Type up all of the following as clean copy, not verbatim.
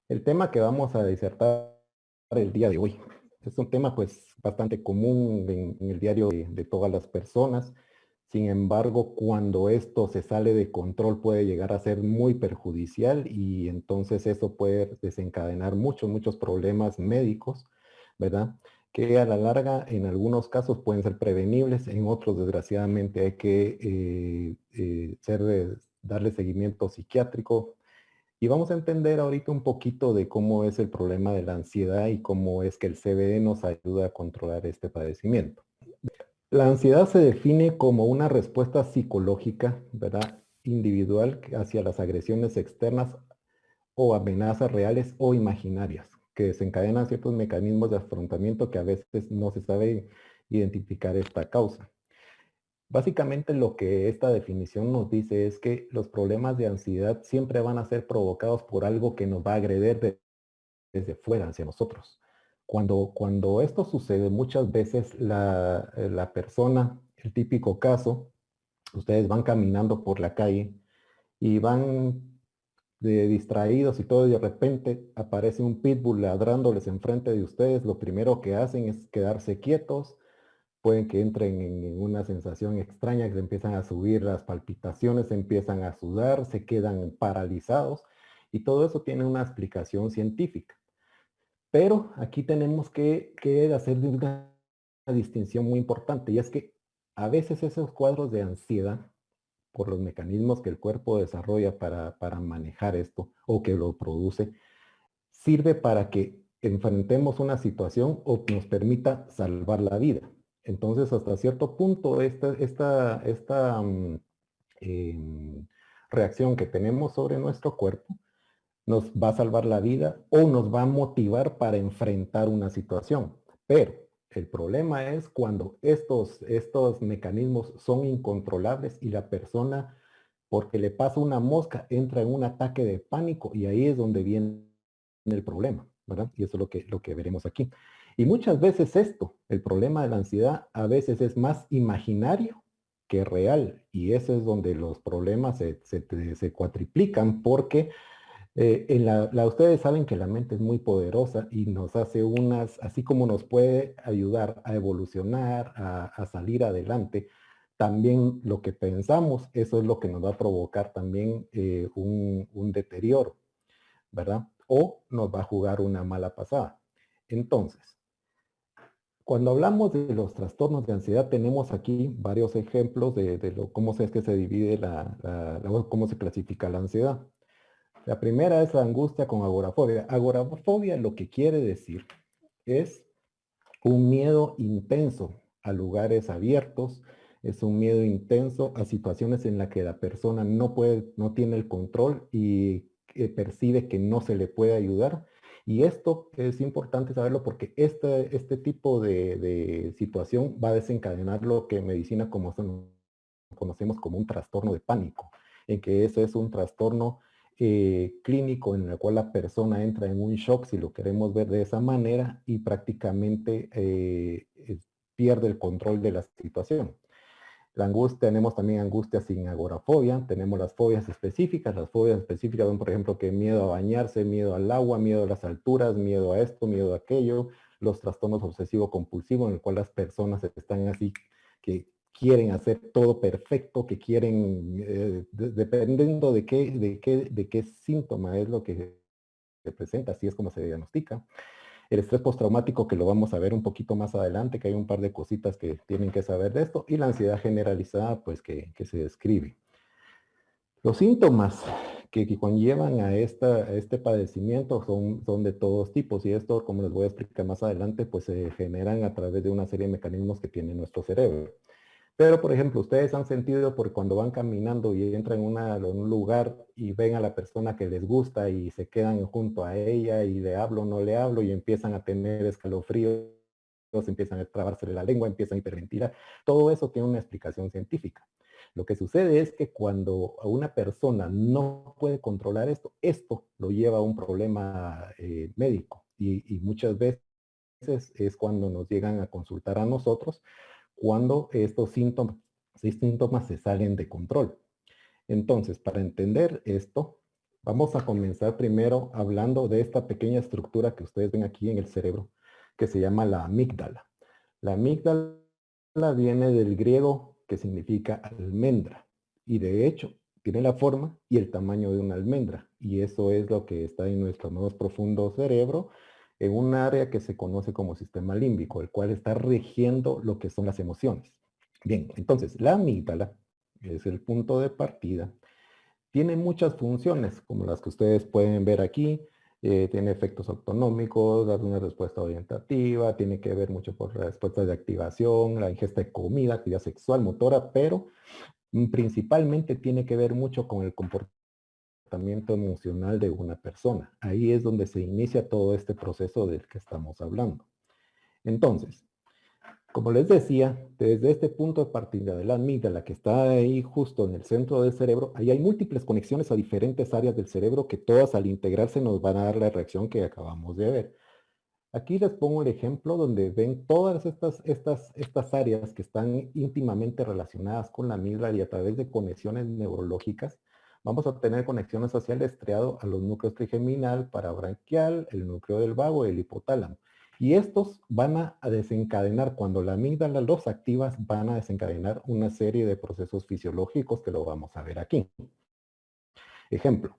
El tema que vamos a disertar el día de hoy es un tema pues bastante común en el diario de todas las personas. Sin embargo, cuando esto se sale de control puede llegar a ser muy perjudicial y entonces eso puede desencadenar muchos problemas médicos, ¿verdad? Que a la larga en algunos casos pueden ser prevenibles, en otros desgraciadamente hay que darle seguimiento psiquiátrico, y vamos a entender ahorita un poquito de cómo es el problema de la ansiedad y cómo es que el CBD nos ayuda a controlar este padecimiento. La ansiedad se define como una respuesta psicológica, ¿verdad? Individual hacia las agresiones externas o amenazas reales o imaginarias, que desencadenan ciertos mecanismos de afrontamiento que a veces no se sabe identificar esta causa. Básicamente lo que esta definición nos dice es que los problemas de ansiedad siempre van a ser provocados por algo que nos va a agredir desde fuera hacia nosotros. Cuando esto sucede, muchas veces la persona, el típico caso, ustedes van caminando por la calle y van distraídos y todo, y de repente aparece un pitbull ladrándoles enfrente de ustedes. Lo primero que hacen es quedarse quietos, pueden que entren en una sensación extraña, que se empiezan a subir las palpitaciones, se empiezan a sudar, se quedan paralizados, y todo eso tiene una explicación científica. Pero aquí tenemos que hacer una distinción muy importante, y es que a veces esos cuadros de ansiedad, por los mecanismos que el cuerpo desarrolla para manejar esto o que lo produce, sirve para que enfrentemos una situación o nos permita salvar la vida. Entonces, hasta cierto punto, esta em, reacción que tenemos sobre nuestro cuerpo nos va a salvar la vida o nos va a motivar para enfrentar una situación. Pero el problema es cuando estos mecanismos son incontrolables y la persona, porque le pasa una mosca, entra en un ataque de pánico, y ahí es donde viene el problema, ¿verdad? Y eso es lo que veremos aquí. Y muchas veces el problema de la ansiedad, a veces es más imaginario que real. Y eso es donde los problemas se cuatriplican, porque ustedes saben que la mente es muy poderosa y nos hace así como nos puede ayudar a evolucionar, a salir adelante, también lo que pensamos, eso es lo que nos va a provocar también un deterioro, ¿verdad? O nos va a jugar una mala pasada. Entonces, cuando hablamos de los trastornos de ansiedad, tenemos aquí varios ejemplos de cómo es que se divide cómo se clasifica la ansiedad. La primera es la angustia con agorafobia. Agorafobia lo que quiere decir es un miedo intenso a lugares abiertos, es un miedo intenso a situaciones en las que la persona no tiene el control y percibe que no se le puede ayudar. Y esto es importante saberlo porque este tipo de situación va a desencadenar lo que en medicina conocemos como un trastorno de pánico, en que ese es un trastorno clínico en el cual la persona entra en un shock, si lo queremos ver de esa manera, y prácticamente pierde el control de la situación. La angustia, tenemos también angustia sin agorafobia, tenemos las fobias específicas. Las fobias específicas son, por ejemplo, que miedo a bañarse, miedo al agua, miedo a las alturas, miedo a esto, miedo a aquello, los trastornos obsesivo-compulsivos, en el cual las personas están así, que quieren hacer todo perfecto, que quieren, dependiendo de qué síntoma es lo que se presenta, así es como se diagnostica. El estrés postraumático, que lo vamos a ver un poquito más adelante, que hay un par de cositas que tienen que saber de esto, y la ansiedad generalizada, pues que se describe. Los síntomas que conllevan a este padecimiento son de todos tipos, y esto, como les voy a explicar más adelante, pues se generan a través de una serie de mecanismos que tiene nuestro cerebro. Pero, por ejemplo, ustedes han sentido por cuando van caminando y entran en un lugar y ven a la persona que les gusta y se quedan junto a ella y le hablo, no le hablo, y empiezan a tener escalofríos, empiezan a trabarse la lengua, empiezan a hiperventilar. Todo eso tiene una explicación científica. Lo que sucede es que cuando una persona no puede controlar esto lo lleva a un problema médico, y muchas veces es cuando nos llegan a consultar a nosotros, cuando estos síntomas se salen de control. Entonces, para entender esto, Vamos a comenzar primero hablando de esta pequeña estructura que ustedes ven aquí en el cerebro, que se llama la amígdala. La amígdala viene del griego que significa almendra y de hecho tiene la forma y el tamaño de una almendra y eso es lo que está en nuestro más profundo cerebro en un área que se conoce como sistema límbico, el cual está rigiendo lo que son las emociones. Bien, entonces la amígdala es el punto de partida. Tiene muchas funciones, como las que ustedes pueden ver aquí. Tiene efectos autonómicos, dar una respuesta orientativa, tiene que ver mucho por respuestas de activación, la ingesta de comida, actividad sexual, motora, pero principalmente tiene que ver mucho con el comportamiento emocional de una persona. Ahí es donde se inicia todo este proceso del que estamos hablando. Entonces, como les decía, desde este punto de partida de la amígdala que está ahí justo en el centro del cerebro, ahí hay múltiples conexiones a diferentes áreas del cerebro que todas al integrarse nos van a dar la reacción que acabamos de ver. Aquí les pongo el ejemplo donde ven todas estas áreas que están íntimamente relacionadas con la amígdala y a través de conexiones neurológicas vamos a tener conexiones hacia el estriado, a los núcleos trigeminal, parabranquial, el núcleo del vago y el hipotálamo. Y estos van a desencadenar, cuando la amígdala los activas, van a desencadenar una serie de procesos fisiológicos que lo vamos a ver aquí. Ejemplo,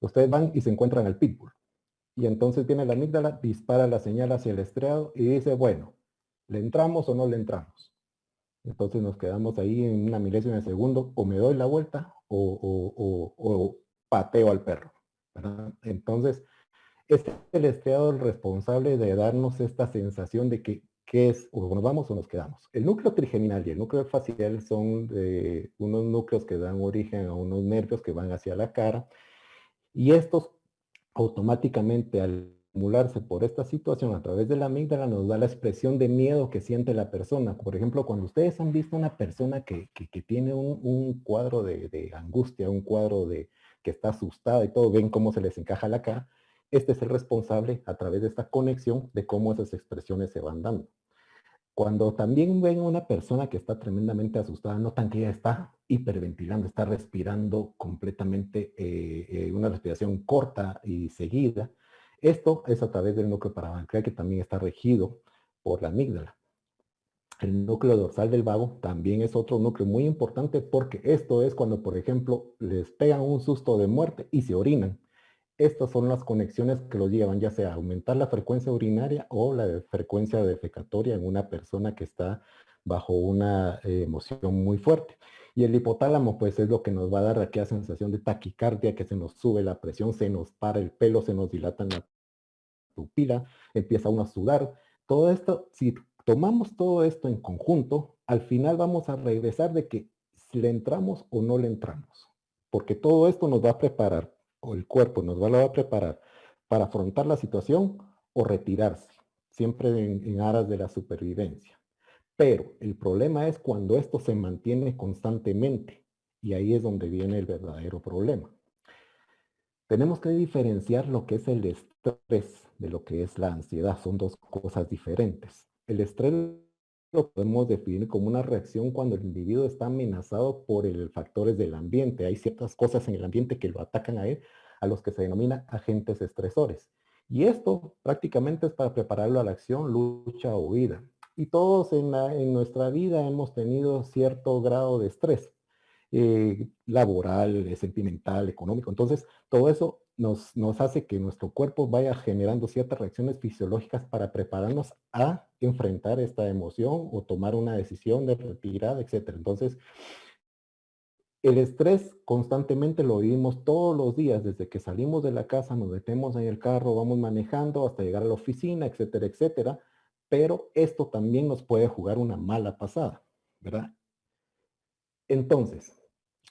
ustedes van y se encuentran al pitbull. Y entonces viene la amígdala, dispara la señal hacia el estriado y dice, bueno, ¿le entramos o no le entramos? Entonces nos quedamos ahí en una milésima de segundo, o me doy la vuelta o pateo al perro, ¿verdad? Entonces, este es el estriado el responsable de darnos esta sensación de que ¿qué es? O nos vamos o nos quedamos. El núcleo trigeminal y el núcleo facial son unos núcleos que dan origen a unos nervios que van hacia la cara y estos automáticamente al estimularse por esta situación a través de la amígdala nos da la expresión de miedo que siente la persona. Por ejemplo, cuando ustedes han visto una persona que tiene un cuadro de angustia, un cuadro de que está asustada y todo, ven cómo se les encaja la cara, este es el responsable a través de esta conexión de cómo esas expresiones se van dando. Cuando también ven a una persona que está tremendamente asustada, notan que ella está hiperventilando, está respirando completamente una respiración corta y seguida. Esto es a través del núcleo parabranquial que también está regido por la amígdala. El núcleo dorsal del vago también es otro núcleo muy importante porque esto es cuando, por ejemplo, les pegan un susto de muerte y se orinan. Estas son las conexiones que los llevan ya sea a aumentar la frecuencia urinaria o la frecuencia defecatoria en una persona que está bajo una emoción muy fuerte. Y el hipotálamo pues es lo que nos va a dar aquella sensación de taquicardia, que se nos sube la presión, se nos para el pelo, se nos dilata la pupila, empieza uno a sudar. Todo esto, si tomamos todo esto en conjunto, al final vamos a regresar de que si le entramos o no le entramos. Porque todo esto nos va a preparar, o el cuerpo lo va a preparar para afrontar la situación o retirarse, siempre en aras de la supervivencia. Pero el problema es cuando esto se mantiene constantemente y ahí es donde viene el verdadero problema. Tenemos que diferenciar lo que es el estrés de lo que es la ansiedad. Son dos cosas diferentes. El estrés lo podemos definir como una reacción cuando el individuo está amenazado por factores del ambiente. Hay ciertas cosas en el ambiente que lo atacan a él, a los que se denomina agentes estresores. Y esto prácticamente es para prepararlo a la acción, lucha o huida. Y todos en nuestra vida hemos tenido cierto grado de estrés. Laboral, sentimental, económico. Entonces, todo eso nos hace que nuestro cuerpo vaya generando ciertas reacciones fisiológicas para prepararnos a enfrentar esta emoción o tomar una decisión de retirada, etc. Entonces, el estrés constantemente lo vivimos todos los días, desde que salimos de la casa, nos metemos en el carro, vamos manejando hasta llegar a la oficina, etcétera, etcétera. Pero esto también nos puede jugar una mala pasada, ¿verdad? Entonces,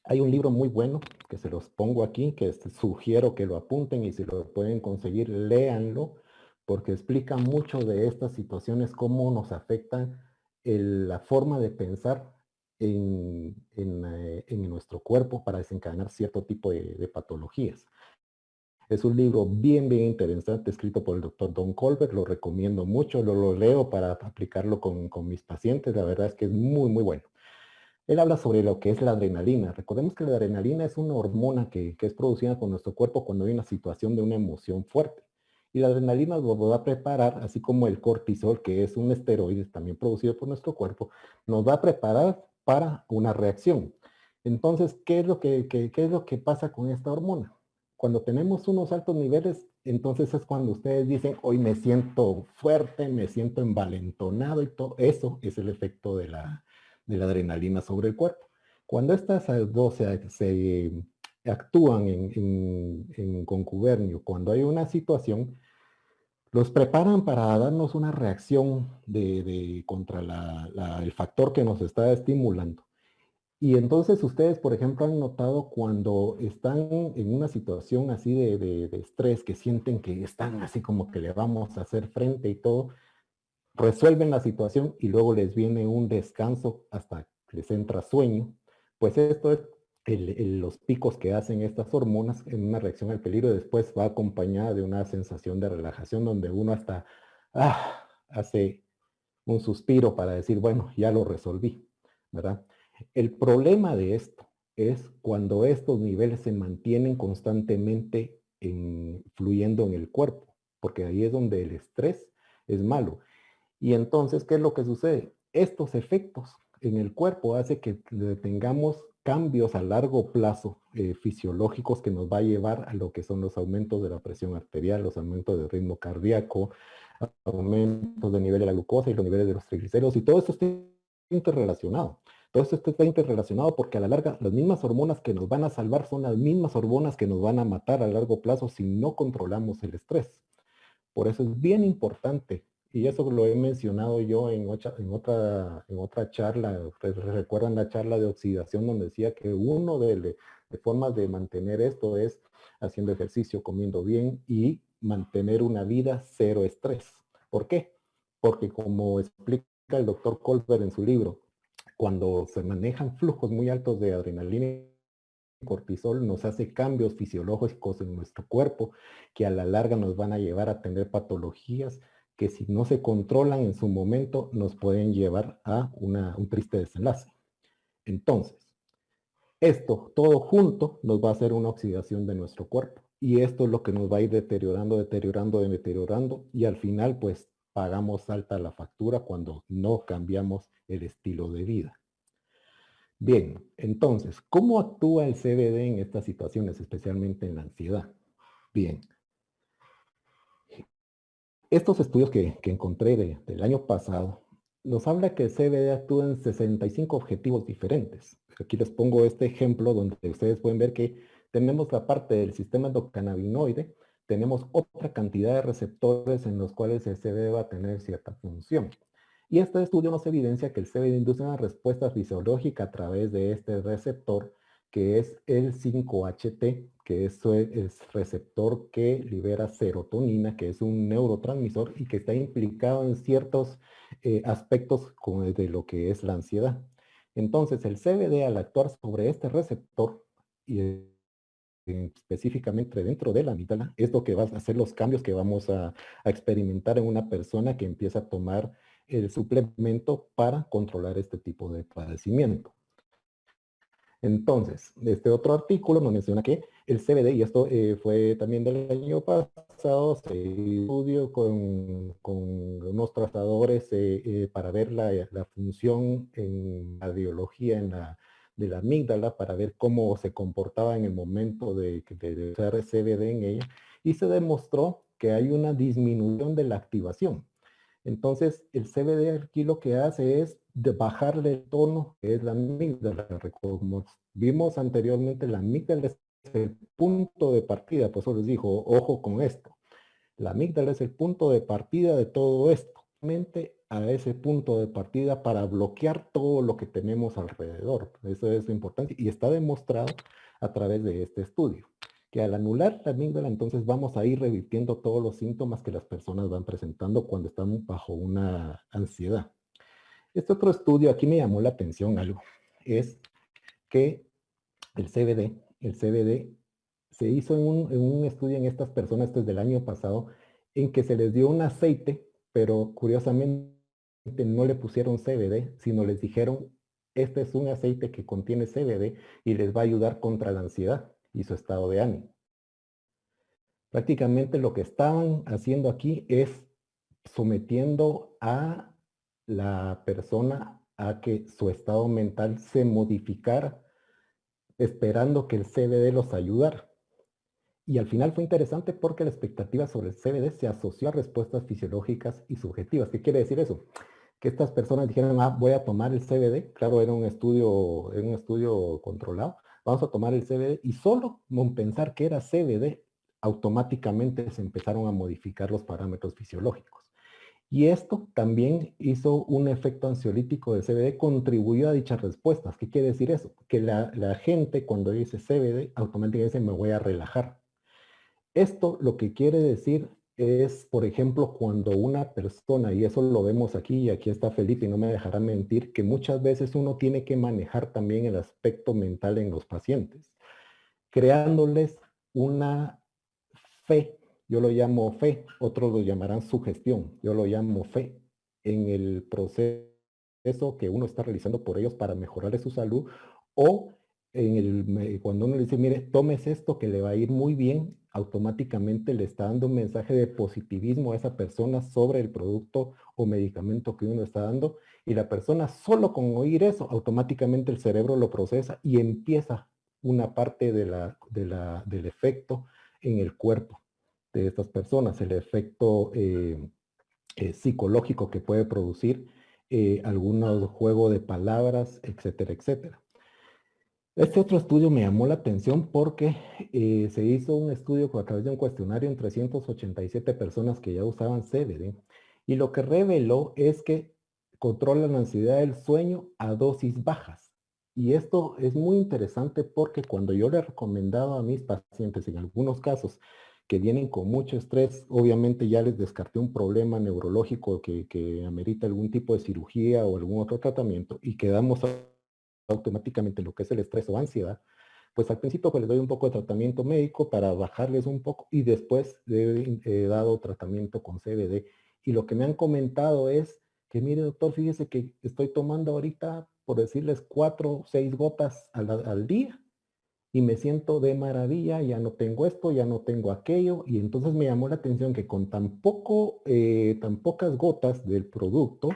hay un libro muy bueno que se los pongo aquí, que sugiero que lo apunten y si lo pueden conseguir, léanlo, porque explica mucho de estas situaciones, cómo nos afectan la forma de pensar en nuestro cuerpo para desencadenar cierto tipo de patologías. Es un libro bien interesante, escrito por el doctor Don Colbert, lo recomiendo mucho, lo leo para aplicarlo con mis pacientes, la verdad es que es muy bueno. Él habla sobre lo que es la adrenalina. Recordemos que la adrenalina es una hormona que es producida por nuestro cuerpo cuando hay una situación de una emoción fuerte. Y la adrenalina nos va a preparar, así como el cortisol, que es un esteroide también producido por nuestro cuerpo, nos va a preparar para una reacción. Entonces, ¿qué es lo que pasa con esta hormona? Cuando tenemos unos altos niveles, entonces es cuando ustedes dicen, hoy me siento fuerte, me siento envalentonado y todo. Eso es el efecto de la adrenalina sobre el cuerpo. Cuando estas dos se actúan en concubernio, cuando hay una situación, los preparan para darnos una reacción contra el factor que nos está estimulando. Y entonces ustedes, por ejemplo, han notado cuando están en una situación así de estrés, que sienten que están así como que le vamos a hacer frente y todo, resuelven la situación y luego les viene un descanso hasta que les entra sueño. Pues esto es los picos que hacen estas hormonas en una reacción al peligro, y después va acompañada de una sensación de relajación donde uno hasta hace un suspiro para decir, bueno, ya lo resolví, ¿verdad? El problema de esto es cuando estos niveles se mantienen constantemente fluyendo en el cuerpo, porque ahí es donde el estrés es malo. Y entonces, ¿qué es lo que sucede? Estos efectos en el cuerpo hace que tengamos cambios a largo plazo fisiológicos que nos va a llevar a lo que son los aumentos de la presión arterial, los aumentos del ritmo cardíaco, aumentos del nivel de la glucosa y los niveles de los triglicéridos, y todo esto está interrelacionado. Todo esto está interrelacionado porque a la larga las mismas hormonas que nos van a salvar son las mismas hormonas que nos van a matar a largo plazo si no controlamos el estrés. Por eso es bien importante, y eso lo he mencionado yo en otra charla. ¿Recuerdan la charla de oxidación donde decía que uno de formas de mantener esto es haciendo ejercicio, comiendo bien y mantener una vida cero estrés? ¿Por qué? Porque como explica el doctor Colbert en su libro, cuando se manejan flujos muy altos de adrenalina, cortisol nos hace cambios fisiológicos en nuestro cuerpo que a la larga nos van a llevar a tener patologías que si no se controlan en su momento nos pueden llevar a un triste desenlace. Entonces, esto todo junto nos va a hacer una oxidación de nuestro cuerpo y esto es lo que nos va a ir deteriorando, deteriorando, deteriorando y al final pues pagamos alta la factura cuando no cambiamos el estilo de vida. Bien, entonces, ¿cómo actúa el CBD en estas situaciones, especialmente en la ansiedad? Bien, estos estudios que encontré del año pasado nos habla que el CBD actúa en 65 objetivos diferentes. Aquí les pongo este ejemplo donde ustedes pueden ver que tenemos la parte del sistema endocannabinoide, tenemos otra cantidad de receptores en los cuales el CBD va a tener cierta función. Y este estudio nos evidencia que el CBD induce una respuesta fisiológica a través de este receptor que es el 5-HT, que es el receptor que libera serotonina, que es un neurotransmisor y que está implicado en ciertos aspectos como de lo que es la ansiedad. Entonces, el CBD al actuar sobre este receptor y específicamente dentro de la amígdala, es lo que va a hacer los cambios que vamos a experimentar en una persona que empieza a tomar el suplemento para controlar este tipo de padecimiento. Entonces, este otro artículo nos menciona que el CBD, y esto fue también del año pasado, se estudió con unos trazadores para ver la función en la biología de la amígdala, para ver cómo se comportaba en el momento de usar CBD en ella, y se demostró que hay una disminución de la activación. Entonces, el CBD aquí lo que hace es bajarle el tono, que es la amígdala. Como vimos anteriormente, la amígdala es el punto de partida, por eso les digo, ojo con esto. La amígdala es el punto de partida de todo esto. Mente a ese punto de partida para bloquear todo lo que tenemos alrededor. Eso es lo importante y está demostrado a través de este estudio que al anular la amígdala, entonces vamos a ir revirtiendo todos los síntomas que las personas van presentando cuando están bajo una ansiedad. Este otro estudio, aquí me llamó la atención algo, es que el CBD se hizo en un estudio en estas personas desde el año pasado, en que se les dio un aceite, pero curiosamente no le pusieron CBD, sino les dijeron este es un aceite que contiene CBD y les va a ayudar contra la ansiedad y su estado de ánimo. Prácticamente lo que estaban haciendo aquí es sometiendo a la persona a que su estado mental se modificara, esperando que el CBD los ayudara. Y al final fue interesante porque la expectativa sobre el CBD se asoció a respuestas fisiológicas y subjetivas. ¿Qué quiere decir eso? Que estas personas dijeran, voy a tomar el CBD. Claro, era un estudio controlado. Vamos a tomar el CBD y solo con pensar que era CBD, automáticamente se empezaron a modificar los parámetros fisiológicos. Y esto también hizo un efecto ansiolítico del CBD, contribuyó a dichas respuestas. ¿Qué quiere decir eso? Que la gente cuando dice CBD, automáticamente dice, me voy a relajar. Esto lo que quiere decir es, por ejemplo, cuando una persona, y eso lo vemos aquí, y aquí está Felipe y no me dejará mentir, que muchas veces uno tiene que manejar también el aspecto mental en los pacientes, creándoles una fe. Yo lo llamo fe, otros lo llamarán sugestión, yo lo llamo fe en el proceso que uno está realizando por ellos para mejorar su salud, o cuando uno le dice, mire, tomes esto que le va a ir muy bien, automáticamente le está dando un mensaje de positivismo a esa persona sobre el producto o medicamento que uno está dando, y la persona solo con oír eso, automáticamente el cerebro lo procesa y empieza una parte del efecto en el cuerpo de estas personas, el efecto psicológico que puede producir algunos juego de palabras, etcétera, etcétera. Este otro estudio me llamó la atención porque se hizo un estudio a través de un cuestionario en 387 personas que ya usaban CBD, y lo que reveló es que controlan la ansiedad del sueño a dosis bajas. Y esto es muy interesante porque cuando yo le he recomendado a mis pacientes, en algunos casos que vienen con mucho estrés, obviamente ya les descarté un problema neurológico que amerita algún tipo de cirugía o algún otro tratamiento, y quedamos automáticamente lo que es el estrés o ansiedad, pues al principio pues les doy un poco de tratamiento médico para bajarles un poco, y después he dado tratamiento con CBD. Y lo que me han comentado es que, mire doctor, fíjese que estoy tomando ahorita, por decirles, 4 o 6 gotas al día, y me siento de maravilla, ya no tengo esto, ya no tengo aquello. Y entonces me llamó la atención que con tan pocas gotas del producto,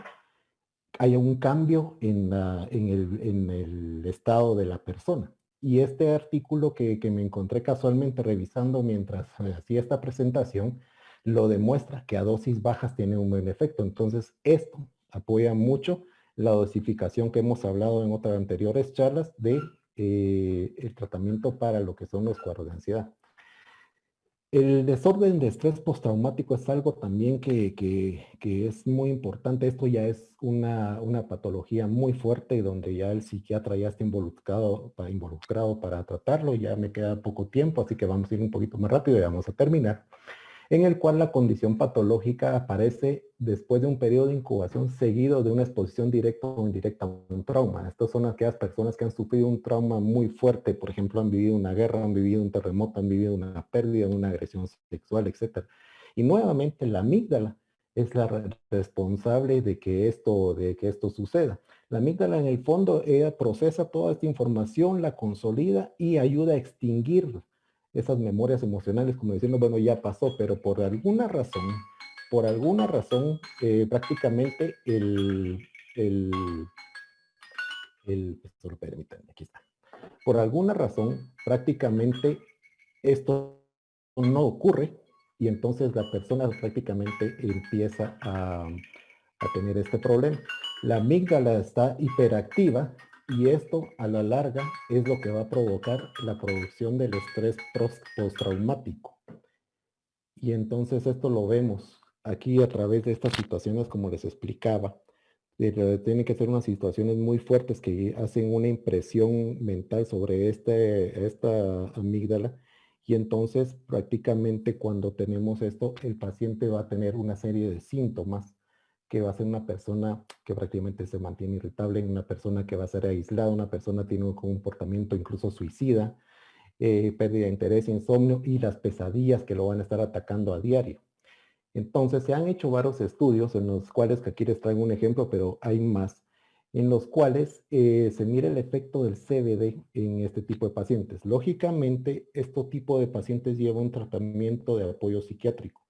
haya un cambio en el estado de la persona. Y este artículo que me encontré casualmente revisando mientras hacía esta presentación, lo demuestra que a dosis bajas tiene un buen efecto. Entonces, esto apoya mucho la dosificación que hemos hablado en otras anteriores charlas de el tratamiento para lo que son los cuadros de ansiedad. El desorden de estrés postraumático es algo también que es muy importante. Esto ya es una patología muy fuerte donde ya el psiquiatra ya está involucrado para tratarlo. Ya me queda poco tiempo, así que vamos a ir un poquito más rápido y vamos a terminar, en el cual la condición patológica aparece después de un periodo de incubación seguido de una exposición directa o indirecta a un trauma. Estas son aquellas personas que han sufrido un trauma muy fuerte, por ejemplo, han vivido una guerra, han vivido un terremoto, han vivido una pérdida, una agresión sexual, etc. Y nuevamente la amígdala es la responsable de que esto suceda. La amígdala en el fondo, ella procesa toda esta información, la consolida y ayuda a extinguir esas memorias emocionales, como diciendo, bueno, ya pasó, pero por alguna razón, prácticamente solo permítanme, aquí está. Por alguna razón, prácticamente esto no ocurre, y entonces la persona prácticamente empieza a tener este problema. La amígdala está hiperactiva, y esto a la larga es lo que va a provocar la producción del estrés postraumático. Y entonces esto lo vemos aquí a través de estas situaciones, como les explicaba. Tienen que ser unas situaciones muy fuertes que hacen una impresión mental sobre esta amígdala, y entonces prácticamente cuando tenemos esto, el paciente va a tener una serie de síntomas, que va a ser una persona que prácticamente se mantiene irritable, una persona que va a ser aislada, una persona que tiene un comportamiento incluso suicida, pérdida de interés, insomnio y las pesadillas que lo van a estar atacando a diario. Entonces se han hecho varios estudios en los cuales, que aquí les traigo un ejemplo, pero hay más, en los cuales se mira el efecto del CBD en este tipo de pacientes. Lógicamente, este tipo de pacientes lleva un tratamiento de apoyo psiquiátrico,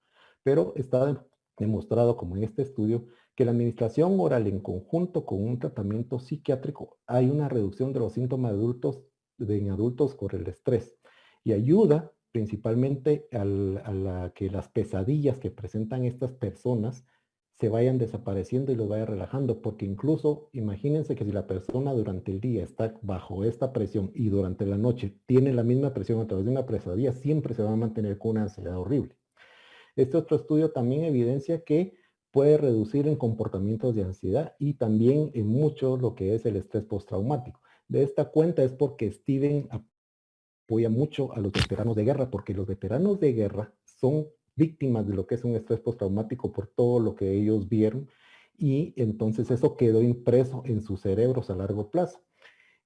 pero está demostrado, como en este estudio, que la administración oral en conjunto con un tratamiento psiquiátrico hay una reducción de los síntomas en adultos por el estrés y ayuda principalmente a que las pesadillas que presentan estas personas se vayan desapareciendo y los vaya relajando, porque incluso imagínense que si la persona durante el día está bajo esta presión y durante la noche tiene la misma presión a través de una pesadilla, siempre se va a mantener con una ansiedad horrible. Este otro estudio también evidencia que puede reducir en comportamientos de ansiedad y también en mucho lo que es el estrés postraumático. De esta cuenta es porque Steven apoya mucho a los veteranos de guerra, porque los veteranos de guerra son víctimas de lo que es un estrés postraumático por todo lo que ellos vieron y entonces eso quedó impreso en sus cerebros a largo plazo.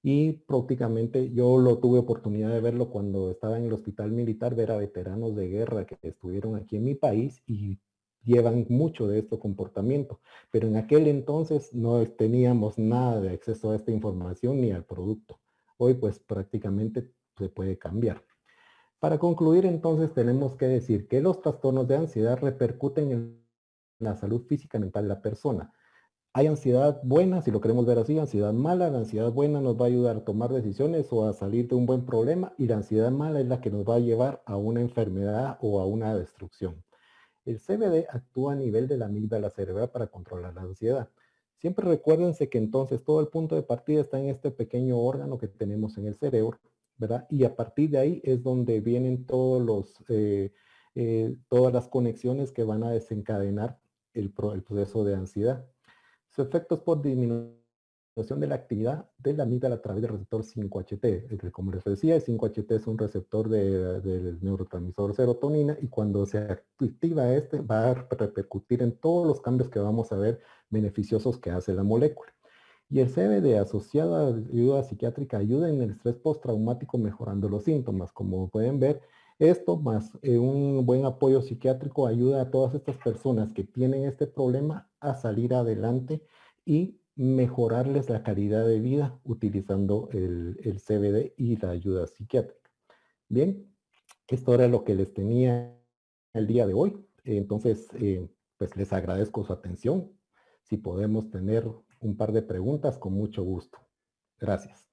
Y prácticamente yo lo tuve oportunidad de verlo cuando estaba en el hospital militar, ver a veteranos de guerra que estuvieron aquí en mi país y llevan mucho de este comportamiento. Pero en aquel entonces no teníamos nada de acceso a esta información ni al producto. Hoy pues prácticamente se puede cambiar. Para concluir entonces tenemos que decir que los trastornos de ansiedad repercuten en la salud física y mental de la persona. Hay ansiedad buena, si lo queremos ver así, ansiedad mala. La ansiedad buena nos va a ayudar a tomar decisiones o a salir de un buen problema y la ansiedad mala es la que nos va a llevar a una enfermedad o a una destrucción. El CBD actúa a nivel de la amígdala cerebral para controlar la ansiedad. Siempre recuérdense que entonces todo el punto de partida está en este pequeño órgano que tenemos en el cerebro, ¿verdad? Y a partir de ahí es donde vienen todas las conexiones que van a desencadenar el proceso de ansiedad. Su efecto es por disminución de la actividad de la amígdala a través del receptor 5-HT. Como les decía, el 5-HT es un receptor del neurotransmisor serotonina y cuando se activa este va a repercutir en todos los cambios que vamos a ver beneficiosos que hace la molécula. Y el CBD asociado a ayuda psiquiátrica ayuda en el estrés postraumático mejorando los síntomas. Como pueden ver, esto más un buen apoyo psiquiátrico ayuda a todas estas personas que tienen este problema a salir adelante y mejorarles la calidad de vida utilizando el CBD y la ayuda psiquiátrica. Bien, esto era lo que les tenía el día de hoy. Entonces, pues les agradezco su atención. Si podemos tener un par de preguntas, con mucho gusto. Gracias.